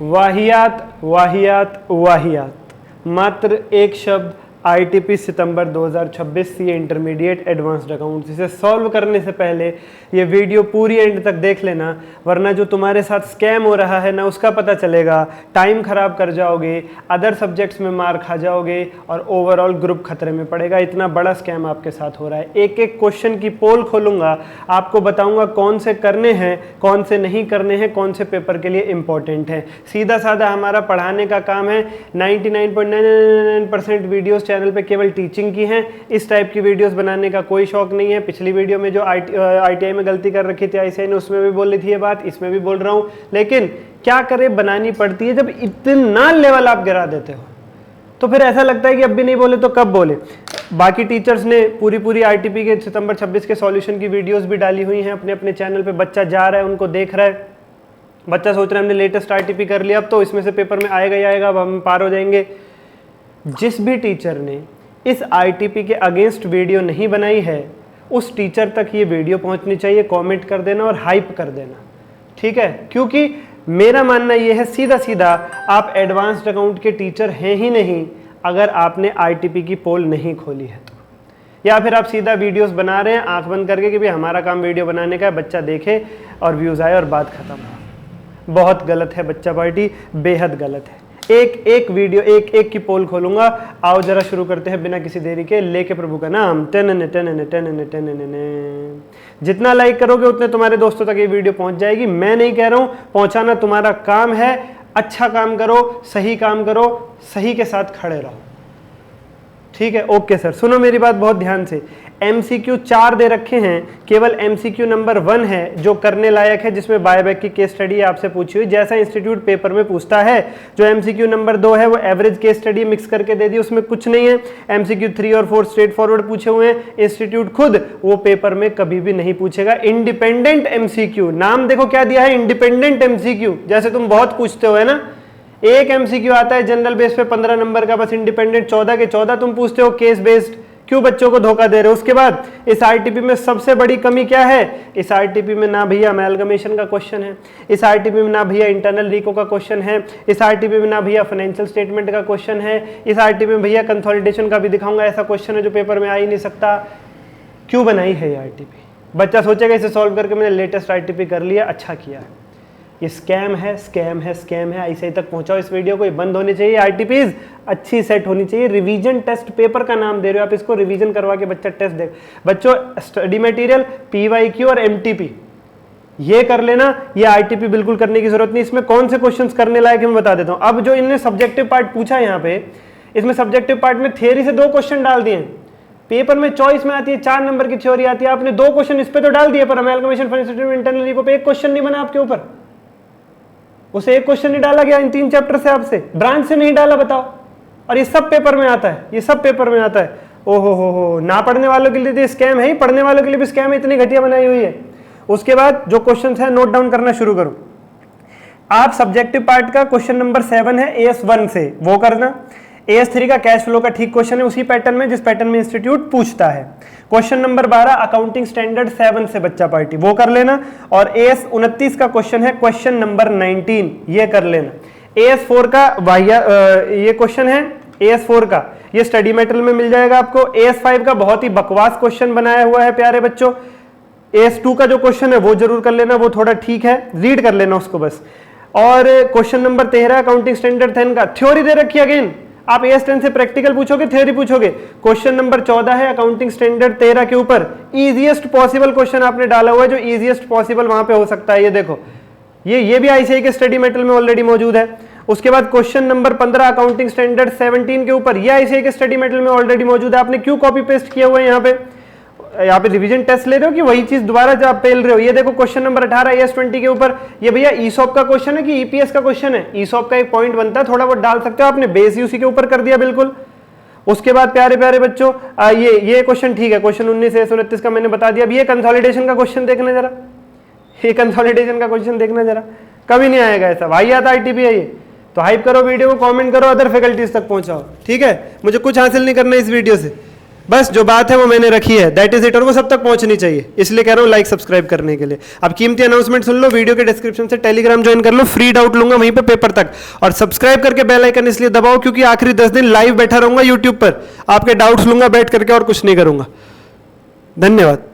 वाहियात वाहियात वाहियात, मात्र एक शब्द ITP सितंबर 2026 सीए इंटरमीडिएट एडवांस्ड अकाउंट्स। इसे सॉल्व करने से पहले ये वीडियो पूरी एंड तक देख लेना, वरना जो तुम्हारे साथ स्कैम हो रहा है ना उसका पता चलेगा, टाइम खराब कर जाओगे, अदर सब्जेक्ट्स में मार खा जाओगे और ओवरऑल ग्रुप खतरे में पड़ेगा। इतना बड़ा स्कैम आपके साथ हो रहा है। एक एक क्वेश्चन की पोल खोलूंगा, आपको बताऊंगा कौन से करने हैं, कौन से नहीं करने हैं, कौन से पेपर के लिए इंपॉर्टेंट है। सीधा साधा हमारा पढ़ाने का काम है। 99.99% वीडियोस चैनल पे केवल टीचिंग की हैं। इस टाइप की वीडियोस बनाने का कोई शौक नहीं है। पिछली वीडियो में जो ITI में गलती कर रखी थी ICI ने, उसमें भी बोल रही थी ये बात, इसमें भी बोल रहा हूँ। लेकिन क्या करें, बनानी पड़ती है। जब इतना लेवल आप गिरा देते हो तो फिर ऐसा लगता है कि अब भी नहीं बोले तो कब बोले। बाकी टीचर्स ने पूरी ITP के सितंबर 26 के सॉल्यूशन की वीडियोस भी डाली हुई हैं अपने अपने चैनल पे। बच्चा जा रहा है, उनको देख रहा है, बच्चा सोच रहा है हमने लेटेस्ट ITP कर लिया, अब तो इसमें से पेपर में आएगा ही आएगा, अब हम पार हो जाएंगे। जिस भी टीचर ने इस ITP के अगेंस्ट वीडियो नहीं बनाई है, उस टीचर तक ये वीडियो पहुंचनी चाहिए। कमेंट कर देना और हाइप कर देना, ठीक है। क्योंकि मेरा मानना ये है, सीधा सीधा आप एडवांस्ड अकाउंट के टीचर हैं ही नहीं अगर आपने ITP की पोल नहीं खोली है तो। या फिर आप सीधा वीडियोस बना रहे हैं आंख बंद करके कि भाई हमारा काम वीडियो बनाने का है, बच्चा देखे और व्यूज़ आए और बात खत्म हो। बहुत गलत है बच्चा पार्टी, बेहद गलत है। एक एक वीडियो, एक एक की पोल खोलूंगा। आओ जरा शुरू करते हैं बिना किसी देरी के। लेके प्रभु का नाम, टेन टेन टेन टेन। जितना लाइक करोगे उतने तुम्हारे दोस्तों तक ये वीडियो पहुंच जाएगी। मैं नहीं कह रहा हूं, पहुंचाना तुम्हारा काम है। अच्छा काम करो, सही काम करो, सही के साथ खड़े रहो, ठीक है। ओके सर, सुनो मेरी बात बहुत ध्यान से। MCQ 4 दे रखे हैं, केवल MCQ नंबर 1 है जो करने लायक है, जिसमें बायबैक की केस स्टडी आपसे पूछी हुई, जैसा इंस्टीट्यूट पेपर में पूछता है। जो MCQ नंबर 2 है वो एवरेज केस स्टडी मिक्स करके दे दी, उसमें कुछ नहीं है। MCQ 3 और 4 स्ट्रेट फॉरवर्ड पूछे हुए हैं। इंस्टीट्यूट खुद वो पेपर में कभी भी नहीं पूछेगा। इंडिपेंडेंट MCQ, नाम देखो क्या दिया है, इंडिपेंडेंट MCQ। जैसे तुम बहुत पूछते हो है ना, एक MCQ आता है जनरल बेस पे 15 नंबर का, बस इंडिपेंडेंट 14 के 14 तुम पूछते हो केस बेस्ड। क्यों बच्चों को धोखा दे रहे हो? उसके बाद इस ITP में सबसे बड़ी कमी क्या है? इस ITP में ना भैया अमेलगमेशन का क्वेश्चन है, इस ITP में ना भैया इंटरनल रिको का क्वेश्चन है, इस ITP में ना भैया फाइनेंशियल स्टेटमेंट का क्वेश्चन है, इस ITP में भैया कंसोलिडेशन का भी दिखाऊंगा ऐसा क्वेश्चन है जो पेपर में आ ही नहीं सकता। क्यों बनाई है ये ITP? बच्चा सोचेगा इसे सॉल्व करके मैंने लेटेस्ट ITP कर लिया, अच्छा किया है। ये स्कैम है, स्कैम है, स्कैम है। ऐसे ही तक पहुंचाओ इस वीडियो को, ये बंद होनी चाहिए। ITPs अच्छी सेट होनी चाहिए। रिवीजन टेस्ट पेपर का नाम दे रहे हो आप, इसको रिवीजन करवा के बच्चा टेस्ट दे। बच्चों स्टडी मटेरियल, PYQ और MTP ये कर लेना। ये ITP बिल्कुल करने की जरूरत नहीं। इसमें कौन से क्वेश्चंस करने लायक है मैं बता देता हूं। अब जो इनने सब्जेक्टिव पार्ट पूछा यहाँ पे, इसमें सब्जेक्टिव पार्ट में थियरी से 2 क्वेश्चन डाल दिए। पेपर में चॉइस में आती है 4 नंबर की थ्योरी आती है, आपने 2 क्वेश्चन इस पे तो डाल दिए, पर अमेलगमेशन, फाइनेंशियल, इंटरनल रिको पे एक क्वेश्चन नहीं बना आपके ऊपर। उसे एक क्वेश्चन नहीं डाला गया इन 3 चैप्टर से, आपसे ब्रांच से नहीं डाला, बताओ। और ये सब पेपर में आता है, ये सब पेपर में आता है। ओहो हो, ना पढ़ने वालों के लिए तो स्कैम है ही, पढ़ने वालों के लिए भी स्कैम है, इतनी घटिया बनाई हुई है। उसके बाद जो क्वेश्चन है नोट डाउन करना शुरू करो आप। सब्जेक्टिव पार्ट का क्वेश्चन नंबर 7 है AS1 से, वो करना। AS3 का कैश फ्लो का ठीक क्वेश्चन है उसी पैटर्न में जिस पैटर्न में इंस्टीट्यूट पूछता है। क्वेश्चन नंबर 12 अकाउंटिंग स्टैंडर्ड 7 से बच्चा पार्टी, वो कर लेना। और AS29 का क्वेश्चन है क्वेश्चन नंबर 19, ये कर लेना। AS4 का ये क्वेश्चन है, AS4 का ये स्टडी मटेरियल में मिल जाएगा आपको। AS5 का बहुत ही बकवास क्वेश्चन बनाया हुआ है प्यारे बच्चों। AS2 का जो क्वेश्चन है वो जरूर कर लेना, वो थोड़ा ठीक है, रीड कर लेना उसको बस। और क्वेश्चन नंबर 13 अकाउंटिंग स्टैंडर्ड 10 का थ्योरी दे रखी है अगेन। आप AS10 से प्रैक्टिकल पूछोगे, थ्योरी पूछोगे। क्वेश्चन नंबर 14 है अकाउंटिंग स्टैंडर्ड 13 के ऊपर, इजीएस्ट पॉसिबल क्वेश्चन आपने डाला हुआ है, जो इजीएस्ट पॉसिबल वहां पे हो सकता है। ये देखो, ये भी ICI के स्टडी मटेरियल में ऑलरेडी मौजूद है। उसके बाद क्वेश्चन नंबर 15 अकाउंटिंग स्टैंडर्ड 17 के ऊपर, ये ICI के स्टडी मटेरियल में ऑलरेडी मौजूद है। आपने क्यों कॉपी पेस्ट किया हुआ है यहाँ पे रिवीजन टेस्ट ले रहे हो कि वही चीज दोबारा जब पेल रहे हो? ये देखो क्वेश्चन नंबर 18 AS20 के ऊपर, ये भैया ESOP का क्वेश्चन है कि EPS का क्वेश्चन है? ESOP का एक पॉइंट बनता है, थोड़ा बहुत डाल सकते हो, आपने बेस ही उसी के ऊपर कर दिया बिल्कुल। उसके बाद प्यारे प्यारे बच्चों ये क्वेश्चन ठीक है, क्वेश्चन 19 से 29 का मैंने बता दिया। अब ये कंसोलिडेशन का क्वेश्चन देखना जरा, ये कंसोलिडेशन का क्वेश्चन देखना जरा, कभी नहीं आएगा ऐसा, भाई आता ITP है ये। तो हाइप करो वीडियो को, कमेंट करो, अदर फैकल्टीज तक पहुंचाओ, ठीक है। मुझे कुछ हासिल नहीं करना इस वीडियो से, बस जो बात है वो मैंने रखी है, दैट इज इट, और वो सब तक पहुंचनी चाहिए, इसलिए कह रहा हूँ लाइक सब्सक्राइब करने के लिए। अब कीमती अनाउंसमेंट सुन लो, वीडियो के डिस्क्रिप्शन से टेलीग्राम ज्वाइन कर लो, फ्री डाउट लूंगा वहीं पे पेपर तक, और सब्सक्राइब करके बेल आइकन इसलिए दबाओ क्योंकि आखिरी 10 दिन लाइव बैठा रहूंगा यूट्यूब पर, आपके डाउट्स लूंगा बैठ करके और कुछ नहीं करूंगा। धन्यवाद।